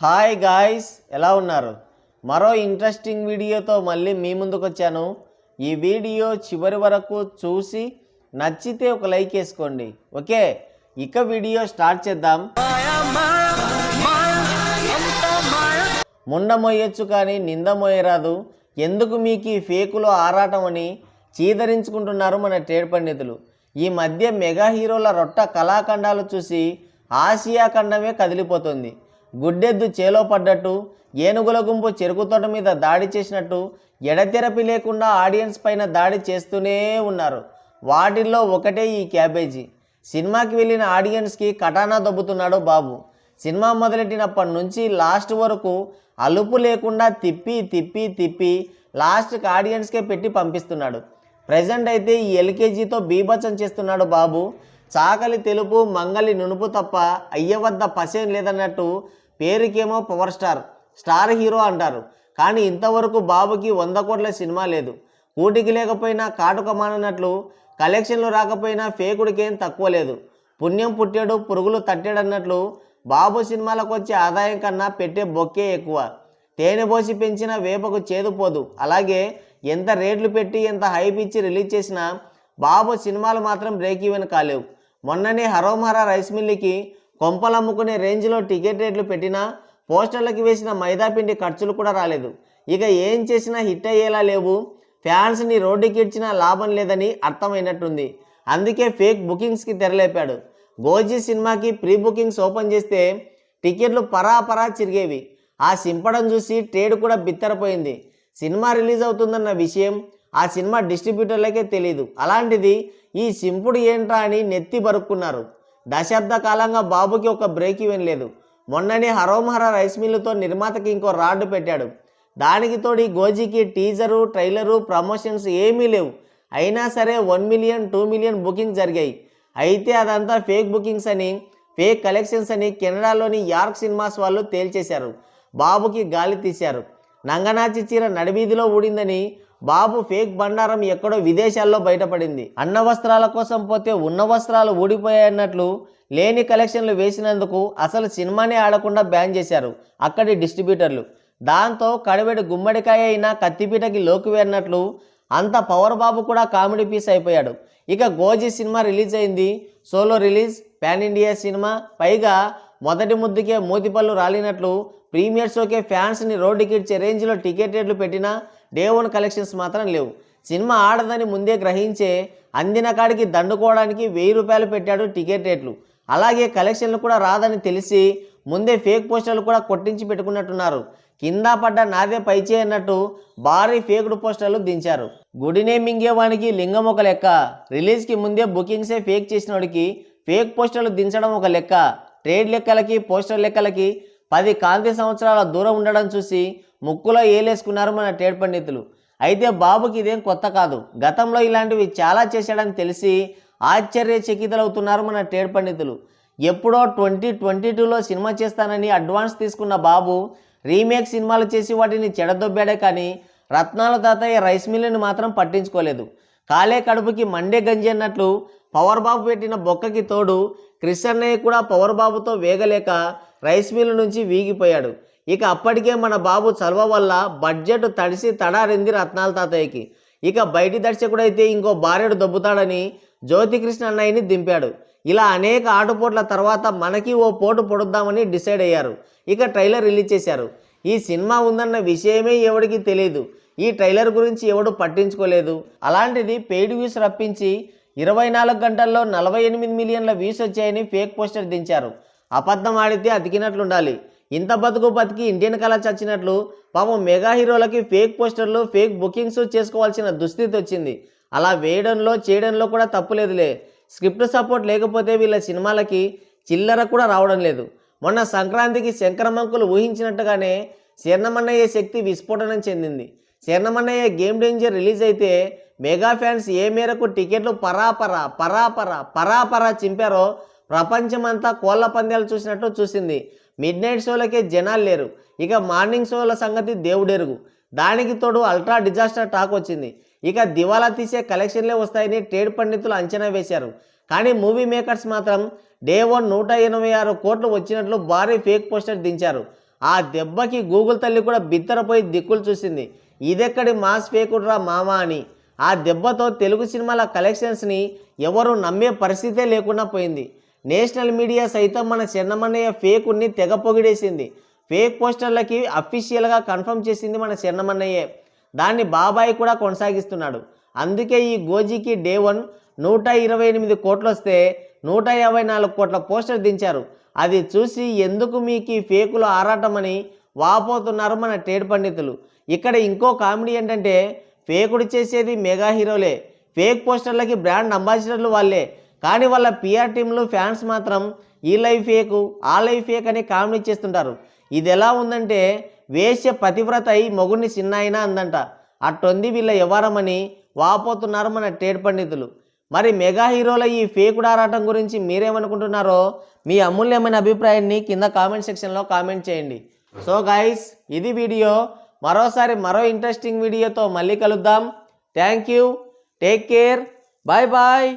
Hi guys, ఎలా ఉన్నారు? మరో ఇంట్రెస్టింగ్ వీడియోతో మళ్ళీ మీ ముందుకు వచ్చాను. ఈ వీడియో చివరి వరకు చూసి నచ్చితే ఒక లైక్ వేసుకోండి. ఓకే, ఇక వీడియో స్టార్ట్ చేద్దాం. ముండ మోయొచ్చు కానీ నింద మోయరాదు. ఎందుకు మీకు ఈ ఫేకులో ఆరాటం అని చీదరించుకుంటున్నారు మన ట్రేడ్ పండితులు. ఈ మధ్య మెగా హీరోల రొట్ట కళాఖండాలు చూసి ఆసియా ఖండమే కదిలిపోతుంది. గుడ్డెద్దు చేలో పడ్డట్టు, ఏనుగుల గుంపు చెరుకు తోట మీద దాడి చేసినట్టు ఎడతెరపి లేకుండా ఆడియన్స్ పైన దాడి చేస్తూనే ఉన్నారు. వాటిల్లో ఒకటే ఈ క్యాబేజీ. సినిమాకి వెళ్ళిన ఆడియన్స్కి కటానా దొబ్బుతున్నాడు బాబు. సినిమా మొదలెట్టినప్పటి నుంచి లాస్ట్ వరకు అలుపు లేకుండా తిప్పి తిప్పి తిప్పి లాస్ట్కి ఆడియన్స్కే పెట్టి పంపిస్తున్నాడు. ప్రజెంట్ అయితే ఈ ఎల్కేజీతో బీభత్సం చేస్తున్నాడు బాబు. చాకలి తెలుపు మంగలి నునుపు తప్ప అయ్య వద్ద పసేం లేదన్నట్టు పేరుకేమో పవర్ స్టార్ హీరో అంటారు. కానీ ఇంతవరకు బాబుకి 100 కోట్ల సినిమా లేదు. కూటికి లేకపోయినా కాటుక మానన్నట్లు కలెక్షన్లు రాకపోయినా ఫేకుడికేం తక్కువ లేదు. పుణ్యం పుట్టాడు పురుగులు తట్టాడన్నట్లు బాబు సినిమాలకు వచ్చే ఆదాయం కన్నా పెట్టే బొక్కే ఎక్కువ. తేనె పోసి పెంచిన వేపకు చేదుపోదు. అలాగే ఎంత రేట్లు పెట్టి ఎంత హైప్ ఇచ్చి రిలీజ్ చేసినా బాబు సినిమాలు మాత్రం బ్రేక్ ఈవెన్ కాలేవు. మొన్ననే హరోమహరా రైస్ మిల్లుకి కొంపలు అమ్ముకునే రేంజ్లో టికెట్ రేట్లు పెట్టినా పోస్టర్లకి వేసిన మైదాపిండి ఖర్చులు కూడా రాలేదు. ఇక ఏం చేసినా హిట్ అయ్యేలా లేవు. ఫ్యాన్స్ని రోడ్డుకి ఇచ్చినా లాభం లేదని అర్థమైనట్టుంది. అందుకే ఫేక్ బుకింగ్స్కి తెరలేపాడు. గోజీ సినిమాకి ప్రీ బుకింగ్స్ ఓపెన్ చేస్తే టికెట్లు పరాపరా చిరిగేవి. ఆ సింపడం చూసి ట్రేడ్ కూడా బిత్తరపోయింది. సినిమా రిలీజ్ అవుతుందన్న విషయం ఆ సినిమా డిస్ట్రిబ్యూటర్లకే తెలీదు. అలాంటిది ఈ సింపుడు ఏంట్రా అని నెత్తి బరుక్కున్నారు. దశాబ్ద కాలంగా బాబుకి ఒక బ్రేక్ ఈవెన్ లేదు. మొన్ననే హరోమహరా రైస్ మిల్లుతో నిర్మాతకి ఇంకో రాడ్డు పెట్టాడు. దానికి తోడి గోజీకి టీజరు ట్రైలరు ప్రమోషన్స్ ఏమీ లేవు. అయినా సరే 1 మిలియన్ 2 మిలియన్ బుకింగ్స్ జరిగాయి. అయితే అదంతా ఫేక్ బుకింగ్స్ అని ఫేక్ కలెక్షన్స్ అని కెనడాలోని యార్క్ సినిమాస్ వాళ్ళు తేల్చేశారు. బాబుకి గాలి తీశారు. నంగనాచి చీర నడివీధిలో ఊడిందని బాబు ఫేక్ బండారం ఎక్కడో విదేశాల్లో బయటపడింది. అన్న వస్త్రాల కోసం పోతే ఉన్న వస్త్రాలు ఊడిపోయాయన్నట్లు లేని కలెక్షన్లు వేసినందుకు అసలు సినిమానే ఆడకుండా బ్యాన్ చేశారు అక్కడి డిస్ట్రిబ్యూటర్లు. దాంతో కడివెడు గుమ్మడికాయ అయినా కత్తిపీటకి లోకువేరినట్లు అంత పవర్ బాబు కూడా కామెడీ పీస్ అయిపోయాడు. ఇక గోజీ సినిమా రిలీజ్ అయింది. Solo release, pan India cinema. పైగా మొదటి ముద్దుకే మూతిపళ్ళు రాలినట్లు ప్రీమియర్ షోకే ఫ్యాన్స్ని రోడ్డుకి ఇచ్చే రేంజ్లో టికెట్ రేట్లు పెట్టినా డే 1 కలెక్షన్స్ మాత్రం లేవు. సినిమా ఆడదని ముందే గ్రహించే అందిన కాడికి దండుకోవడానికి 1000 రూపాయలు పెట్టాడు టికెట్ రేట్లు. అలాగే కలెక్షన్లు కూడా రాదని తెలిసి ముందే ఫేక్ పోస్టర్లు కూడా కొట్టించి పెట్టుకున్నట్టున్నారు. కింద పడ్డ నాదే పైచే అన్నట్టు భారీ ఫేక్డ్ పోస్టర్లు దించారు. గుడినే మింగేవానికి లింగం ఒక లెక్క. రిలీజ్కి ముందే బుకింగ్సే ఫేక్ చేసినోడికి ఫేక్ పోస్టర్లు దించడం ఒక లెక్క. ట్రేడ్ లెక్కలకి పోస్టర్ లెక్కలకి 10 కాంతి సంవత్సరాల దూరం ఉండడం చూసి ముక్కులో ఏలేసుకున్నారు మన ట్రేడ్ పండితులు. అయితే బాబుకి ఇదేం కొత్త కాదు. గతంలో ఇలాంటివి చాలా చేశాడని తెలిసి ఆశ్చర్యచకితులవుతున్నారు మన ట్రేడ్ పండితులు. ఎప్పుడో 2022లో సినిమా చేస్తానని అడ్వాన్స్ తీసుకున్న బాబు రీమేక్ సినిమాలు చేసి వాటిని చెడదొబ్బాడే కానీ రత్నాల తాతయ్య రైస్ మిల్లుని మాత్రం పట్టించుకోలేదు. కాలే కడుపుకి మండే గంజి అన్నట్లు పవర్ బాబు పెట్టిన బొక్కకి తోడు క్రిష్ అన్నయ్య కూడా పవర్ బాబుతో వేగలేక రైస్ మిల్లు నుంచి వీగిపోయాడు. ఇక అప్పటికే మన బాబు చలవ వల్ల బడ్జెట్ తడిసి తడారింది రత్నాల తాతయ్యకి. ఇక బయటి దర్శకుడైతే ఇంకో భార్యడు దొబ్బుతాడని జ్యోతికృష్ణ అన్నయ్యని దింపాడు. ఇలా అనేక ఆటుపోట్ల తర్వాత మనకి ఓ పోటు పొడుద్దామని డిసైడ్ అయ్యారు. ఇక ట్రైలర్ రిలీజ్ చేశారు. ఈ సినిమా ఉందన్న విషయమే ఎవడికి తెలియదు. ఈ ట్రైలర్ గురించి ఎవడు పట్టించుకోలేదు. అలాంటిది పెయిడ్ వ్యూస్ రప్పించి 24 గంటల్లో 48 మిలియన్ల వ్యూస్ వచ్చాయని ఫేక్ పోస్టర్ దించారు. అబద్ధం ఆడితే అతికినట్లుండాలి. ఇంత బతుకు బతికి ఇండియన్ కళ చచ్చినట్లు పాపం మెగా హీరోలకి ఫేక్ పోస్టర్లు ఫేక్ బుకింగ్స్ చేసుకోవాల్సిన దుస్థితి వచ్చింది. అలా వేయడంలో చేయడంలో కూడా తప్పులేదులే. స్క్రిప్ట్ సపోర్ట్ లేకపోతే వీళ్ళ సినిమాలకి చిల్లర కూడా రావడం లేదు. మొన్న సంక్రాంతికి శంకరమంకులు ఊహించినట్టుగానే శరణమన్నయ్య శక్తి విస్ఫోటనం చెందింది. శరణమన్నయ్య గేమ్ డేంజర్ రిలీజ్ అయితే మెగా ఫ్యాన్స్ ఏ మేరకు టికెట్లు పరాపరా చింపారో ప్రపంచమంతా కోళ్ల పందాలు చూసినట్టు చూసింది. మిడ్ నైట్ షోలకే జనాలు లేరు. ఇక మార్నింగ్ షోల సంగతి దేవుడెరుగు. దానికి తోడు అల్ట్రా డిజాస్టర్ టాక్ వచ్చింది. ఇక దివాలా తీసే కలెక్షన్లే వస్తాయని ట్రేడ్ పండితులు అంచనా వేశారు. కానీ మూవీ మేకర్స్ మాత్రం డే 1 186 కోట్లు వచ్చినట్లు భారీ ఫేక్ పోస్టర్ దించారు. ఆ దెబ్బకి గూగుల్ తల్లి కూడా బిత్తరపోయి దిక్కులు చూసింది. ఇదెక్కడి మాస్ ఫేకుడ్రా మామా అని. ఆ దెబ్బతో తెలుగు సినిమాల కలెక్షన్స్ని ఎవరు నమ్మే పరిస్థితే లేకుండా పోయింది. నేషనల్ మీడియా సైతం మన చెన్నమన్నయ్య ఫేకుని తెగ పొగిడేసింది. ఫేక్ పోస్టర్లకి అఫీషియల్గా కన్ఫర్మ్ చేసింది మన చెన్నమన్నయ్యే. దాన్ని బాబాయ్ కూడా కొనసాగిస్తున్నాడు. అందుకే ఈ గోజీకి డే 1 128 కోట్లు వస్తే 154 కోట్ల పోస్టర్ దించారు. అది చూసి ఎందుకు మీకు ఈ ఫేకులు ఆరాటమని వాపోతున్నారు మన ట్రేడ్ పండితులు. ఇక్కడ ఇంకో కామెడీ ఏంటంటే ఫేకుడు చేసేది మెగా హీరోలే, ఫేక్ పోస్టర్లకి బ్రాండ్ అంబాసిడర్లు వాళ్ళే. కానీ వాళ్ళ పిఆర్ టీంలు ఫ్యాన్స్ మాత్రం ఈ లైఫ్ ఫేకు ఆ లైఫ్ ఫేక్ అని కామెడీ చేస్తుంటారు. ఇది ఎలా ఉందంటే వేశ్య పతివ్రత అయి మొగుడిని చిన్నాయినా అందంట. అట్టొంది వీళ్ళ వ్యవహారమని వాపోతున్నారు మన ట్రేడ్ పండితులు. మరి మెగా హీరోల ఈ ఫేకుడు ఆరాటం గురించి మీరేమనుకుంటున్నారో మీ అమూల్యమైన అభిప్రాయాన్ని కింద కామెంట్ సెక్షన్లో కామెంట్ చేయండి. సో గైస్, ఇది వీడియో. మరోసారి మరో ఇంట్రెస్టింగ్ వీడియోతో మళ్ళీ కలుద్దాం. Thank you, take care, bye bye.